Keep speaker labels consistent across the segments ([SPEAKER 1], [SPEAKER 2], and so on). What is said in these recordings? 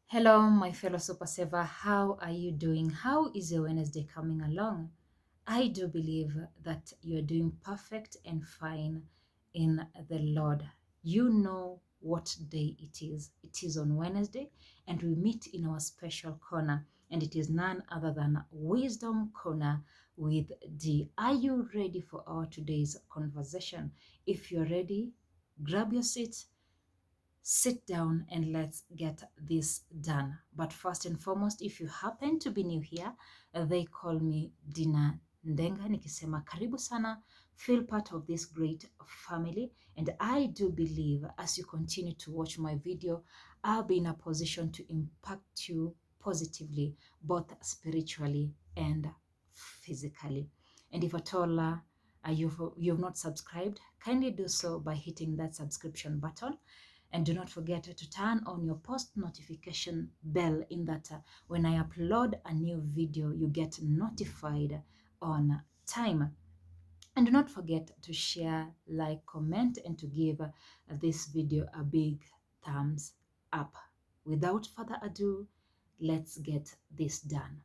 [SPEAKER 1] Hello, my fellow super saver. How are you doing? How is your Wednesday coming along? I do believe that you're doing perfect and fine in the Lord. You know what day it is. It is on Wednesday, and we meet in our special corner, and it is none other than Wisdom Corner with D. Are you ready for our today's conversation? If you're ready, grab your seat, sit down, and let's get this done. But first and foremost, if you happen to be new here, they call me Dina Ndenga. Nikisema karibu sana, feel part of this great family. And I do believe as you continue to watch my video, I'll be in a position to impact you positively, both spiritually and physically. And if at all you've not subscribed, kindly do so by hitting that subscription button, and do not forget to turn on your post notification bell in that when I upload a new video, you get notified on time. And do not forget to share, like, comment, and to give this video a big thumbs up. Without further ado, let's get this done.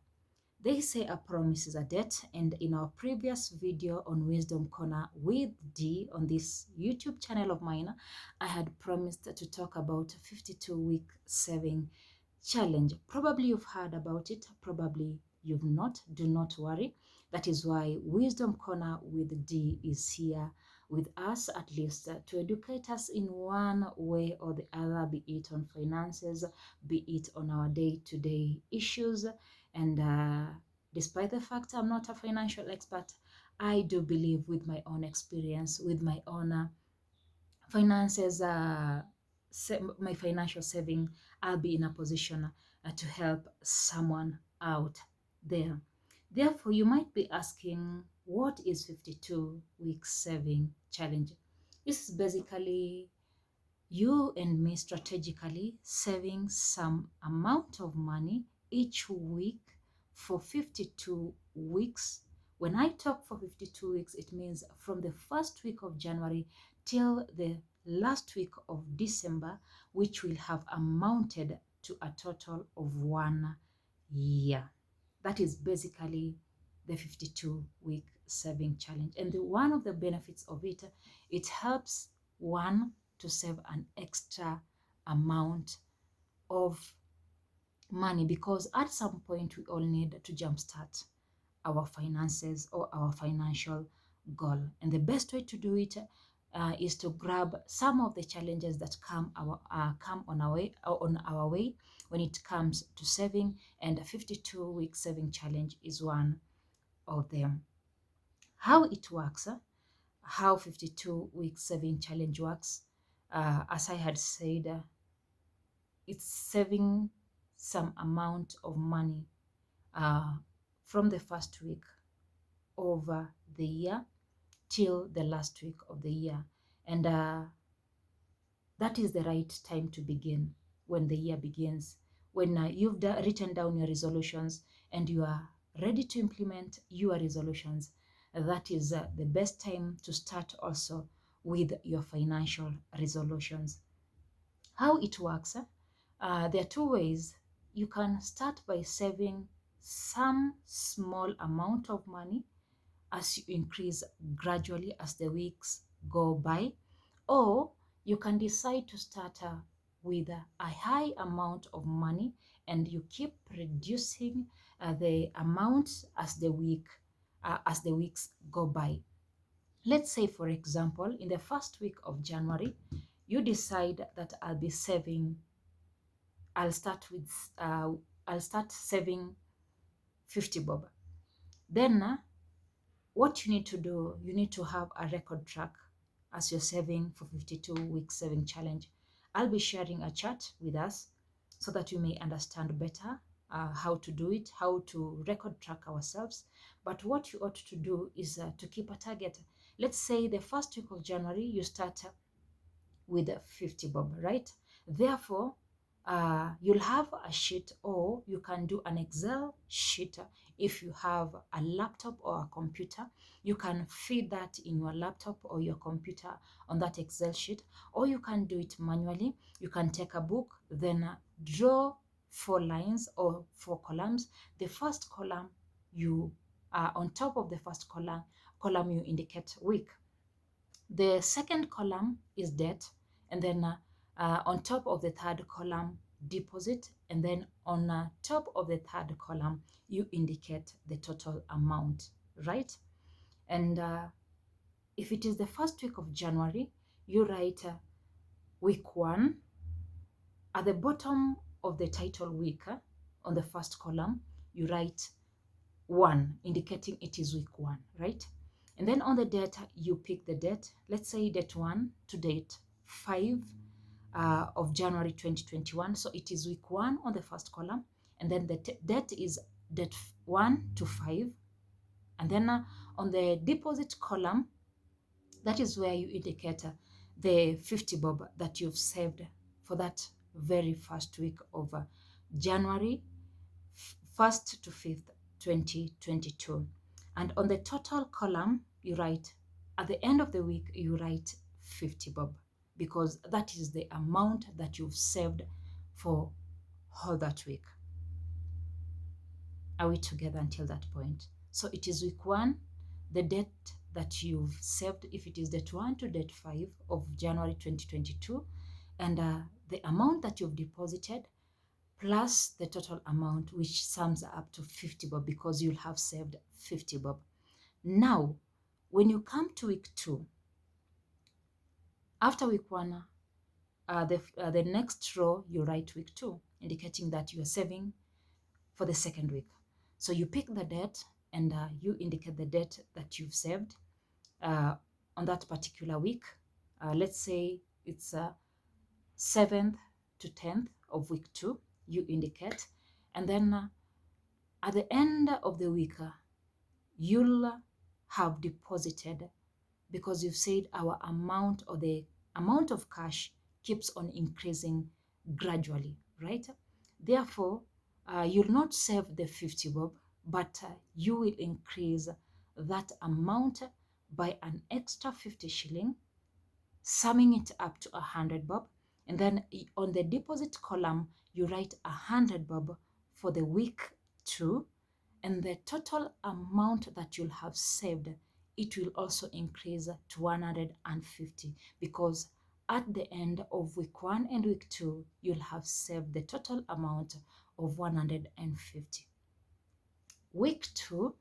[SPEAKER 1] They say a promise is a debt, and in our previous video on Wisdom Corner with D on this YouTube channel of mine, I had promised to talk about 52-week saving challenge. Probably you've heard about it, probably you've not. Do not worry. That is why Wisdom Corner with D is here with us, at least to educate us in one way or the other, be it on finances, be it on our day-to-day issues. And despite the fact I'm not a financial expert, I do believe with my own experience, with my own finances, my financial saving, I'll be in a position to help someone out there. Therefore, you might be asking, what is 52 weeks saving challenge? This is basically you and me strategically saving some amount of money each week for 52 weeks. When I talk for 52 weeks, it means from the first week of January till the last week of December, which will have amounted to a total of 1 year. That is basically the 52-week saving challenge. And one of the benefits of it, it helps one to save an extra amount of money, because at some point we all need to jumpstart our finances or our financial goal. And the best way to do it is to grab some of the challenges that come on our way when it comes to saving, and a 52-week saving challenge is one of them. How it works, how 52-week saving challenge works, as I had said, it's saving some amount of money uh, from the first week of the year till the last week of the year. And that is the right time to begin when the year begins. When you've written down your resolutions and you are ready to implement your resolutions, that is the best time to start also with your financial resolutions. How it works, there are two ways. You can start by saving some small amount of money as you increase gradually as the weeks go by, or you can decide to start with a high amount of money and you keep reducing the amount as the weeks go by. Let's say, for example, in the first week of January, you decide that I'll start with I'll start saving 50 bob. Then what you need to do, you need to have a record track as you're saving for 52-week saving challenge. I'll be sharing a chart with us so that you may understand better how to do it, how to record track ourselves. But what you ought to do is to keep a target. Let's say the first week of January, you start with 50 bob, right? Therefore, you'll have a sheet, or you can do an Excel sheet. If you have a laptop or a computer, you can feed that in your laptop or your computer on that Excel sheet, or you can do it manually. You can take a book, then draw 4 lines or 4 columns. The first column, you on top of the first column you indicate week. The second column is debt, and then on top of the third column, deposit, and then on top of the third column, you indicate the total amount, right? And if it is the first week of January, you write week 1. At the bottom of the title week, on the first column, you write 1, indicating it is week 1, right? And then on the date, you pick the date. Let's say date 1 to date 5 of January 2021. So it is week 1 on the first column. And then the date is date 1 to 5. And then on the deposit column, that is where you indicate the 50 bob that you've saved for that very first week of January 1st to 5th, 2022. And on the total column, you write, at the end of the week, you write 50 bob, because that is the amount that you've saved for all that week. Are we together until that point? So it is week 1, the date that you've saved, if it is date 1 to date 5 of January 2022, and the amount that you've deposited plus the total amount, which sums up to 50 bob, because you'll have saved 50 bob. Now, when you come to week 2, after week 1, the next row, you write week 2, indicating that you are saving for the second week. So you pick the date and you indicate the date that you've saved on that particular week. Let's say it's 7th to 10th of week 2, you indicate. And then at the end of the week, you'll have deposited, because you've said our amount, or the amount of cash keeps on increasing gradually, right? Therefore, you'll not save the 50 bob, but you will increase that amount by an extra 50 shilling, summing it up to 100 bob. And then on the deposit column, you write 100 bob for the week 2, and the total amount that you'll have saved, it will also increase to 150, because at the end of week 1 and week 2, you'll have saved the total amount of 150. Week 2,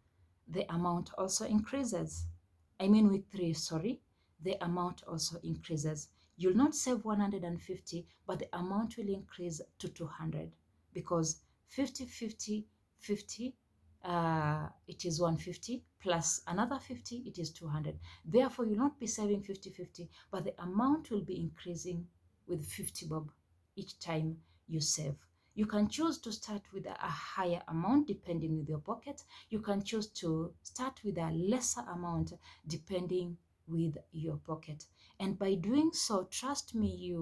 [SPEAKER 1] the amount also increases. I mean week 3, sorry, the amount also increases. You'll not save 150, but the amount will increase to 200, because 50, 50, 50, it is 150, plus another 50, it is 200. Therefore, you'll not be saving 50, 50, but the amount will be increasing with 50 bob each time you save. You can choose to start with a higher amount depending with your pocket. You can choose to start with a lesser amount depending with your pocket. And by doing so, trust me,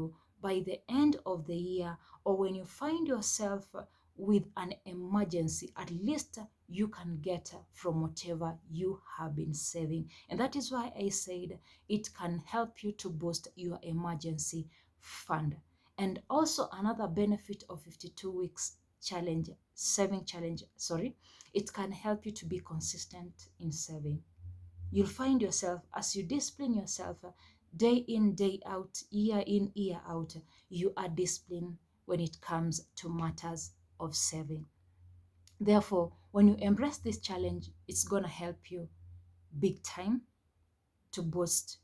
[SPEAKER 1] by the end of the year, or when you find yourself with an emergency, at least you can get from whatever you have been saving. And that is why I said it can help you to boost your emergency fund. And also another benefit of 52 weeks challenge, saving challenge, it can help you to be consistent in saving. You'll find yourself, as you discipline yourself day in, day out, year in, year out, you are disciplined when it comes to matters of saving. Therefore, when you embrace this challenge, it's going to help you big time to boost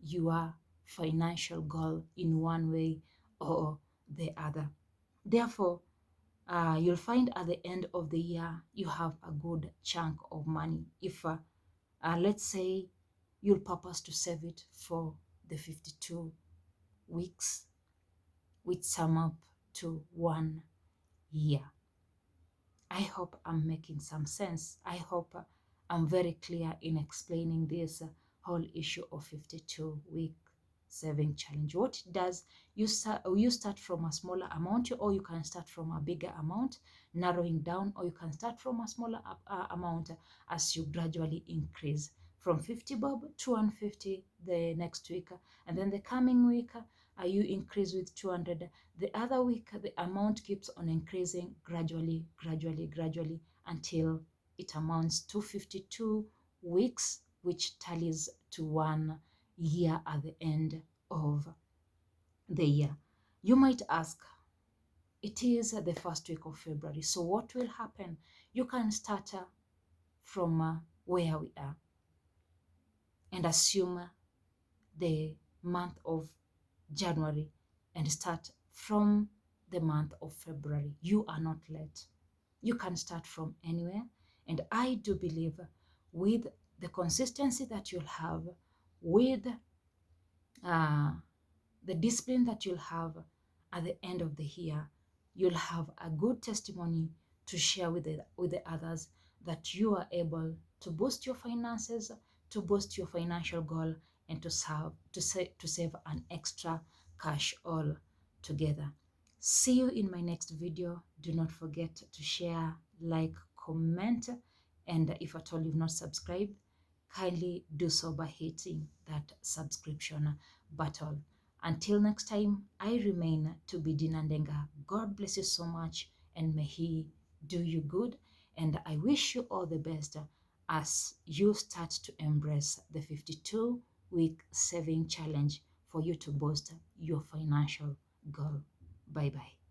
[SPEAKER 1] your financial goal in one way or the other. Therefore, you'll find at the end of the year, you have a good chunk of money. If, let's say, you'll purpose to save it for the 52 weeks, which sum up to 1 year. I hope I'm making some sense. I hope I'm very clear in explaining this whole issue of 52-week saving challenge. What it does, you start from a smaller amount, or you can start from a bigger amount, narrowing down, or you can start from a smaller amount as you gradually increase from 50 bob to 150 the next week, and then the coming week You increase with 200. The other week, the amount keeps on increasing gradually, gradually, gradually until it amounts to 52 weeks, which tallies to 1 year at the end of the year. You might ask, it is the first week of February, so what will happen? You can start from where we are and assume the month of January and start from the month of February. You are not late. You can start from anywhere. And I do believe with the consistency that you'll have, with uh, the discipline that you'll have at the end of the year, you'll have a good testimony to share with the others that you are able to boost your finances, to boost your financial goal, and to save an extra cash all together. See you in my next video. Do not forget to share, like, comment, and if at all you've not subscribed, kindly do so by hitting that subscription button. Until next time, I remain to be Dina Ndenga. God bless you so much, and may He do you good. And I wish you all the best as you start to embrace the 52-week saving challenge for you to boost your financial goal. Bye bye.